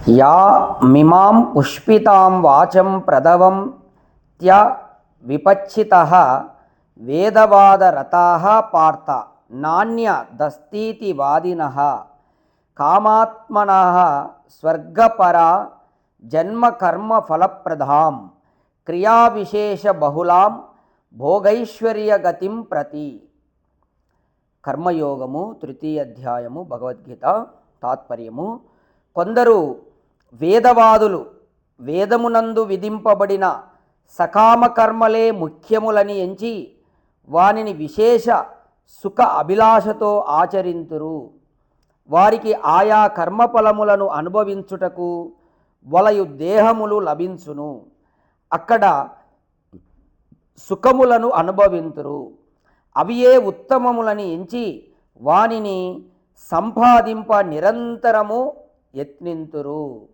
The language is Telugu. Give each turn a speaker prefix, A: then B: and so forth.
A: యా మిమాం పుష్పితాం వాచం ప్రదవం త్య విపచ్చితః వేదవాదరతాః పార్థ నాణ్య దస్తీతి వాదినః కామాత్మనః స్వర్గపరా జన్మ కర్మ ఫలప్రదాం క్రియావిశేష బహుళాం భోగైశ్వర్యగతిం ప్రతి. కర్మయోగము తృతీయ అధ్యాయము భగవద్గీత తాత్పర్యము. కొందరు వేదవాదులు వేదమునందు విధింపబడిన సకామ కర్మలే ముఖ్యములని ఎంచి వానిని విశేష సుఖ అభిలాషతో ఆచరింతురు. వారికి ఆయా కర్మఫలములను అనుభవించుటకు వలయు దేహములు లభించును. అక్కడ సుఖములను అనుభవింతురు. అవియే ఉత్తమములని ఎంచి వానిని సంపాదింప నిరంతరము యత్నింతురు.